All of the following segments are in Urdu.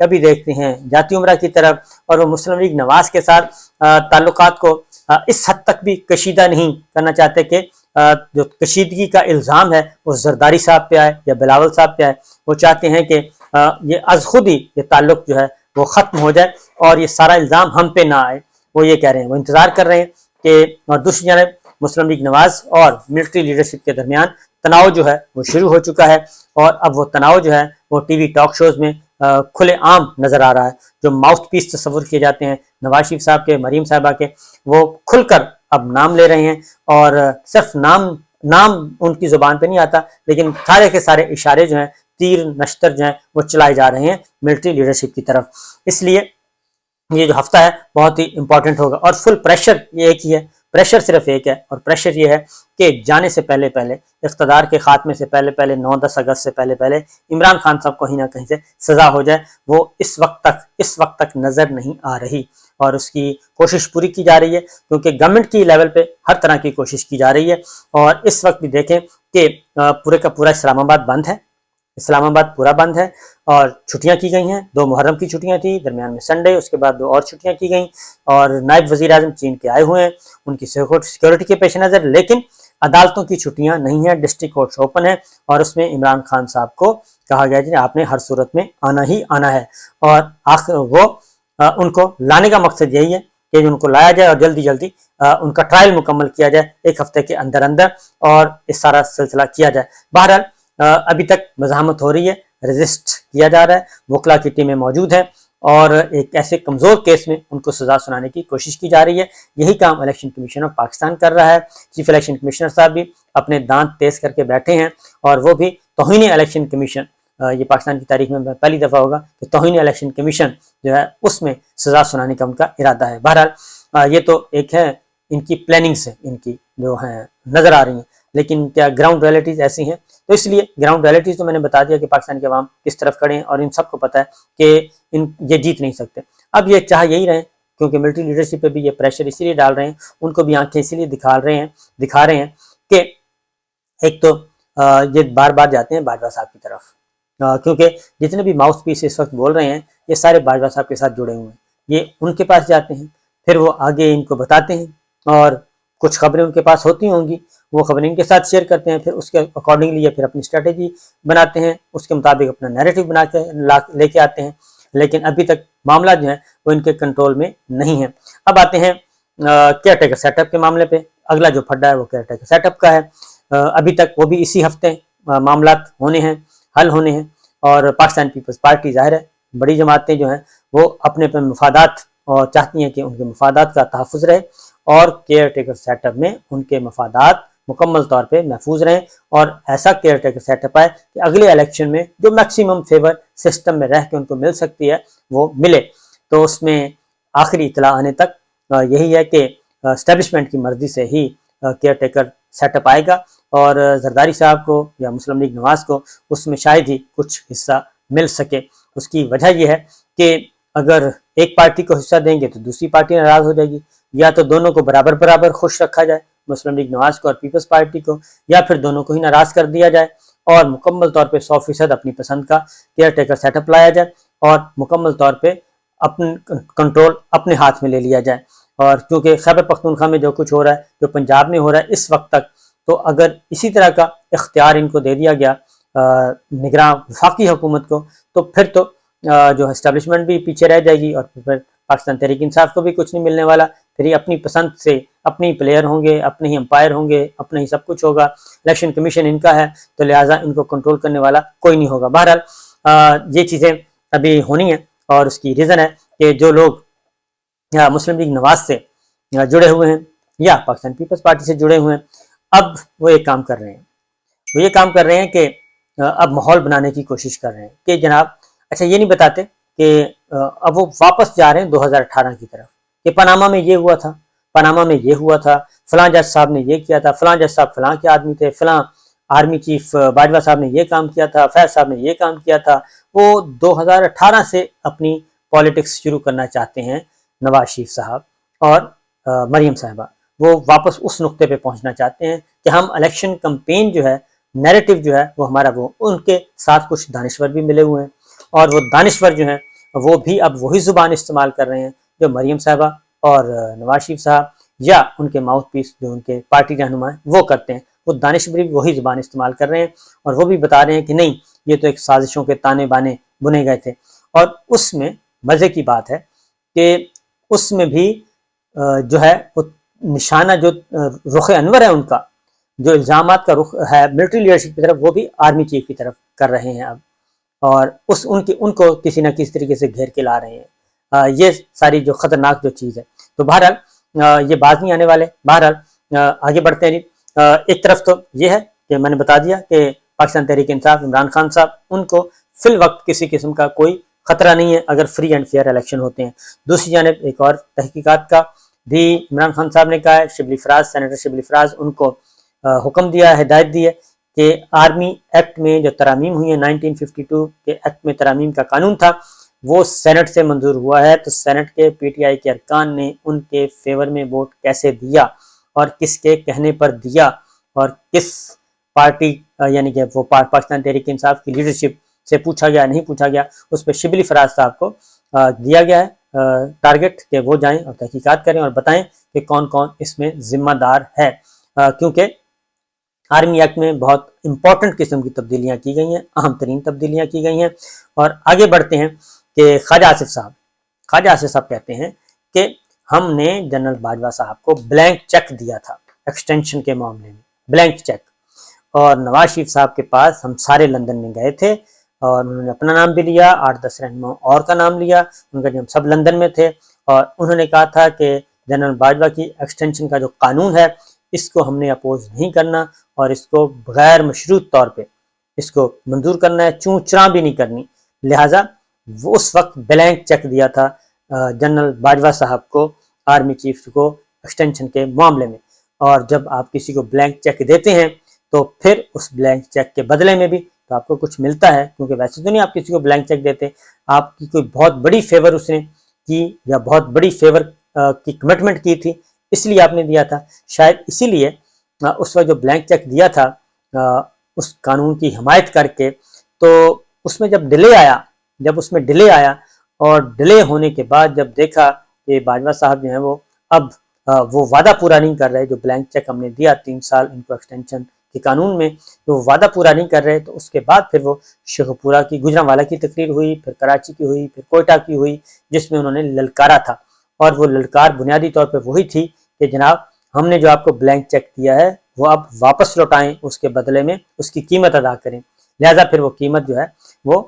کبھی دیکھتے ہیں جاتی عمرہ کی طرف، اور وہ مسلم لیگ نواز کے ساتھ تعلقات کو اس حد تک بھی کشیدہ نہیں کرنا چاہتے کہ جو کشیدگی کا الزام ہے وہ زرداری صاحب پہ آئے یا بلاول صاحب پہ آئے۔ وہ چاہتے ہیں کہ یہ از خود ہی یہ تعلق جو ہے وہ ختم ہو جائے اور یہ سارا الزام ہم پہ نہ آئے۔ وہ یہ کہہ رہے ہیں، وہ انتظار کر رہے ہیں کہ دوسری جانب مسلم لیگ نواز اور ملٹری لیڈرشپ کے درمیان تناؤ جو ہے وہ شروع ہو چکا ہے، اور اب وہ تناؤ جو ہے وہ ٹی وی ٹاک شوز میں کھلے عام نظر آ رہا ہے۔ جو ماؤتھ پیس تصور کیے جاتے ہیں نواز شریف صاحب کے، مریم صاحبہ کے، وہ کھل کر اب نام لے رہے ہیں، اور صرف نام ان کی زبان پہ نہیں آتا، لیکن سارے کے سارے اشارے جو ہیں، تیر نشتر جو ہیں وہ چلائے جا رہے ہیں ملٹری لیڈرشپ کی طرف۔ اس لیے یہ جو ہفتہ ہے بہت ہی امپورٹنٹ ہوگا، اور فل پریشر یہ ایک ہی ہے، پریشر صرف ایک ہے، اور پریشر یہ ہے کہ جانے سے پہلے اقتدار کے خاتمے سے پہلے 9-10 اگست سے پہلے عمران خان صاحب کو کہیں نہ کہیں سے سزا ہو جائے۔ وہ اس وقت تک نظر نہیں آ رہی، اور اس کی کوشش پوری کی جا رہی ہے، کیونکہ گورنمنٹ کی لیول پہ ہر طرح کی کوشش کی جا رہی ہے۔ اور اس وقت بھی دیکھیں کہ پورے کا پورا اسلام آباد بند ہے، اسلام آباد پورا بند ہے، اور چھٹیاں کی گئی ہیں۔ 2 محرم کی چھٹیاں تھیں، درمیان میں سنڈے، اس کے بعد 2 اور چھٹیاں کی گئیں، اور نائب وزیر اعظم چین کے آئے ہوئے ہیں ان کی سیکورٹی کے پیش نظر، لیکن عدالتوں کی چھٹیاں نہیں ہیں، ڈسٹرکٹ کورٹس اوپن ہے، اور اس میں عمران خان صاحب کو کہا گیا کہ آپ نے ہر صورت میں آنا ہی آنا ہے، اور وہ ان کو لانے کا مقصد یہی ہے کہ ان کو لایا جائے اور جلدی ان کا ٹرائل مکمل کیا جائے 1 ہفتے کے اندر، اور اس سارا سلسلہ کیا جائے۔ بہرحال ابھی تک مزاحمت ہو رہی ہے، ریزسٹ کیا جا رہا ہے، وکلا کی ٹیمیں موجود ہیں، اور ایک ایسے کمزور کیس میں ان کو سزا سنانے کی کوشش کی جا رہی ہے۔ یہی کام الیکشن کمیشن آف پاکستان کر رہا ہے۔ چیف الیکشن کمشنر صاحب بھی اپنے دانت تیز کر کے بیٹھے ہیں، اور وہ بھی توہین الیکشن کمیشن، یہ پاکستان کی تاریخ میں پہلی دفعہ ہوگا کہ توہین الیکشن کمیشن جو ہے اس میں سزا سنانے کا ان کا ارادہ ہے۔ بہرحال یہ تو ایک ہے ان کی پلاننگز ہیں، ان کی جو ہیں نظر آ رہی ہیں، لیکن کیا گراؤنڈ ریئلٹیز ایسی ہیں؟ تو اس لیے گراؤنڈ ریئلٹیز تو میں نے بتا دیا کہ پاکستان کے عوام کس طرف کھڑے ہیں، اور ان سب کو پتہ ہے کہ یہ جیت نہیں سکتے۔ اب یہ چاہ یہی رہے، کیونکہ ملٹری لیڈرشپ پہ بھی یہ پریشر اسی لیے ڈال رہے ہیں، ان کو بھی آنکھیں اسی لیے دکھا رہے ہیں کہ ایک تو یہ بار بار جاتے ہیں باجوہ صاحب کی طرف، کیونکہ جتنے بھی ماؤتھ پیس اس وقت بول رہے ہیں یہ سارے باجوہ صاحب کے ساتھ جڑے ہوئے ہیں۔ یہ ان کے پاس جاتے ہیں، پھر وہ آگے ان کو بتاتے ہیں، اور کچھ خبریں ان کے پاس ہوتی ہوں گی، وہ خبریں ان کے ساتھ شیئر کرتے ہیں، پھر اس کے اکارڈنگلی یہ پھر اپنی اسٹریٹجی بناتے ہیں، اس کے مطابق اپنا نیریٹو بنا کے لے کے آتے ہیں، لیکن ابھی تک معاملہ جو ہے وہ ان کے کنٹرول میں نہیں ہے۔ اب آتے ہیں کیئر ٹیکر سیٹ اپ کے معاملے پہ۔ اگلا جو پھڈا ہے وہ کیئر ٹیکر سیٹ اپ کا ہے۔ ابھی تک وہ بھی اسی ہفتے معاملات حل ہونے ہیں، اور پاکستان پیپلز پارٹی ظاہر ہے بڑی جماعتیں جو ہیں وہ اپنے مفادات اور چاہتی ہیں کہ ان کے مفادات کا تحفظ رہے، اور کیئر ٹیکر سیٹ اپ میں ان کے مفادات مکمل طور پہ محفوظ رہیں، اور ایسا کیئر ٹیکر سیٹ اپ آئے کہ اگلے الیکشن میں جو میکسیمم فیور سسٹم میں رہ کے ان کو مل سکتی ہے وہ ملے۔ تو اس میں آخری اطلاع آنے تک یہی ہے کہ اسٹیبلشمنٹ کی مرضی سے ہی کیئر ٹیکر سیٹ اپ آئے گا، اور زرداری صاحب کو یا مسلم لیگ نواز کو اس میں شاید ہی کچھ حصہ مل سکے۔ اس کی وجہ یہ ہے کہ اگر ایک پارٹی کو حصہ دیں گے تو دوسری پارٹی ناراض ہو جائے گی، یا تو دونوں کو برابر خوش رکھا جائے، مسلم لیگ نواز کو اور پیپلز پارٹی کو، یا پھر دونوں کو ہی ناراض کر دیا جائے، اور مکمل طور پہ 100% اپنی پسند کا کیئر ٹیکر سیٹ اپ لایا جائے، اور مکمل طور پہ اپنے کنٹرول اپنے ہاتھ میں لے لیا جائے۔ اور کیونکہ خیبر پختونخوا میں جو کچھ ہو رہا ہے، جو پنجاب میں ہو رہا ہے اس وقت تک، تو اگر اسی طرح کا اختیار ان کو دے دیا گیا نگراں وفاقی حکومت کو، تو پھر تو جو اسٹیبلشمنٹ بھی پیچھے رہ جائے گی، اور پھر پاکستان تحریک انصاف کو بھی کچھ نہیں ملنے والا۔ پھر یہ اپنی پسند سے اپنے ہی پلیئر ہوں گے، اپنے ہی امپائر ہوں گے، اپنا ہی سب کچھ ہوگا۔ الیکشن کمیشن ان کا ہے، تو لہٰذا ان کو کنٹرول کرنے والا کوئی نہیں ہوگا۔ بہرحال یہ چیزیں ابھی ہونی ہیں، اور اس کی ریزن ہے کہ جو لوگ مسلم لیگ نواز سے جڑے ہوئے ہیں یا پاکستان پیپلز پارٹی سے جڑے ہوئے ہیں، اب وہ ایک کام کر رہے ہیں کہ اب ماحول بنانے کی کوشش کر رہے ہیں کہ جناب اچھا یہ نہیں بتاتے کہ اب وہ واپس جا رہے ہیں 2018 کی طرف، کہ پاناما میں یہ ہوا تھا، فلاں جج صاحب نے یہ کیا تھا، فلاں جج صاحب فلاں کے آدمی تھے، فلاں آرمی چیف باجوہ صاحب نے یہ کام کیا تھا، فیض صاحب نے یہ کام کیا تھا۔ وہ 2018 سے اپنی پالیٹکس شروع کرنا چاہتے ہیں نواز شریف صاحب اور مریم صاحبہ۔ وہ واپس اس نقطے پہ پہنچنا چاہتے ہیں کہ ہم الیکشن کمپین جو ہے، نیریٹو جو ہے وہ ہمارا، وہ ان کے ساتھ کچھ دانشور بھی ملے ہوئے ہیں، اور وہ دانشور جو ہیں وہ بھی اب وہی زبان استعمال کر رہے ہیں جو مریم صاحبہ اور نواز شریف صاحب یا ان کے ماؤتھ پیس جو ان کے پارٹی رہنما ہیں وہ کرتے ہیں. وہ دانش بھی وہی زبان استعمال کر رہے ہیں اور وہ بھی بتا رہے ہیں کہ نہیں یہ تو ایک سازشوں کے تانے بانے بنے گئے تھے. اور اس میں مزے کی بات ہے کہ اس میں بھی جو ہے وہ نشانہ جو رخ انور ہے ان کا جو الزامات کا رخ ہے ملٹری لیڈرشپ کی طرف وہ بھی آرمی چیف کی طرف کر رہے ہیں اب, اور ان کو کسی نہ کسی طریقے سے گھیر کے لا رہے ہیں. یہ ساری جو خطرناک جو چیز ہے. تو بہرحال یہ باز نہیں آنے والے. بہرحال آگے بڑھتے ہیں. ایک طرف تو یہ ہے کہ میں نے بتا دیا کہ پاکستان تحریک انصاف عمران خان صاحب ان کو فی الوقت کسی قسم کا کوئی خطرہ نہیں ہے اگر فری اینڈ فیئر الیکشن ہوتے ہیں. دوسری جانب ایک اور تحقیقات کا بھی عمران خان صاحب نے کہا ہے. شبلی فراز سینیٹر شبلی فراز ان کو حکم دیا, ہدایت دی ہے کہ آرمی ایکٹ میں جو ترامیم ہوئی ہیں 1952 کے ایکٹ میں ترامیم کا قانون تھا وہ سینٹ سے منظور ہوا ہے. تو سینٹ کے پی ٹی آئی کے ارکان نے ان کے فیور میں ووٹ کیسے دیا اور کس کے کہنے پر دیا اور کس پارٹی یعنی کہ وہ پاکستان تحریک انصاف کی لیڈرشپ سے پوچھا گیا نہیں پوچھا گیا, اس پہ شبلی فراز صاحب کو دیا گیا ہے ٹارگٹ کہ وہ جائیں اور تحقیقات کریں اور بتائیں کہ کون کون اس میں ذمہ دار ہے. کیونکہ آرمی ایکٹ میں بہت امپورٹنٹ قسم کی تبدیلیاں کی گئی ہیں, اہم ترین تبدیلیاں کی گئی ہیں. اور آگے بڑھتے ہیں کہ خواجہ آصف صاحب کہتے ہیں کہ ہم نے جنرل باجوہ صاحب کو بلینک چیک دیا تھا ایکسٹینشن کے معاملے میں, بلینک چیک, اور نواز شریف صاحب کے پاس ہم سارے لندن میں گئے تھے اور انہوں نے اپنا نام بھی لیا, 8-10 رہنما اور کا نام لیا, ان کا ہم سب لندن میں تھے اور انہوں نے کہا تھا کہ جنرل باجوہ کی ایکسٹینشن کا جو قانون ہے اس کو ہم نے اپوز نہیں کرنا اور اس کو غیر مشروط طور پہ اس کو منظور کرنا ہے, چوں چراں بھی نہیں کرنی. لہٰذا وہ اس وقت بلینک چیک دیا تھا جنرل باجوہ صاحب کو, آرمی چیف کو ایکسٹینشن کے معاملے میں. اور جب آپ کسی کو بلینک چیک دیتے ہیں تو پھر اس بلینک چیک کے بدلے میں بھی تو آپ کو کچھ ملتا ہے, کیونکہ ویسے تو نہیں آپ کسی کو بلینک چیک دیتے, آپ کی کوئی بہت بڑی فیور اس نے کی یا بہت بڑی فیور کی کمٹمنٹ کی تھی اس لیے آپ نے دیا تھا. شاید اسی لیے اس وقت جو بلینک چیک دیا تھا اس قانون کی حمایت کر کے, تو اس میں جب اس میں ڈیلے آیا اور ڈیلے ہونے کے بعد جب دیکھا کہ باجوہ صاحب جو ہیں وہ اب وہ وعدہ پورا نہیں کر رہے جو بلینک چیک ہم نے دیا 3 سال ان کو ایکسٹینشن کے قانون میں, تو وہ وعدہ پورا نہیں کر رہے, تو اس کے بعد پھر وہ شیخوپورہ کی گوجرانوالا کی تقریر ہوئی, پھر کراچی کی ہوئی, پھر کوئٹہ کی ہوئی, جس میں انہوں نے للکارا تھا. اور وہ للکار بنیادی طور پہ وہی تھی کہ جناب ہم نے جو آپ کو بلینک چیک دیا ہے وہ آپ واپس لوٹائیں, اس کے بدلے میں اس کی قیمت ادا کریں. لہذا پھر وہ قیمت جو ہے وہ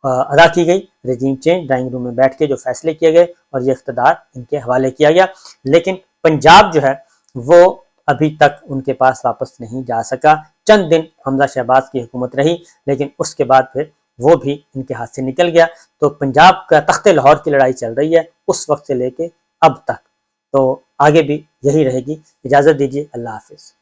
ادا کی گئی, رجیم چینج, ڈرائنگ روم میں بیٹھ کے جو فیصلے کیے گئے اور یہ اقتدار ان کے حوالے کیا گیا. لیکن پنجاب جو ہے وہ ابھی تک ان کے پاس واپس نہیں جا سکا. چند دن حمزہ شہباز کی حکومت رہی لیکن اس کے بعد پھر وہ بھی ان کے ہاتھ سے نکل گیا. تو پنجاب کا تخت لاہور کی لڑائی چل رہی ہے اس وقت سے لے کے اب تک, تو آگے بھی یہی رہے گی. اجازت دیجیے, اللہ حافظ.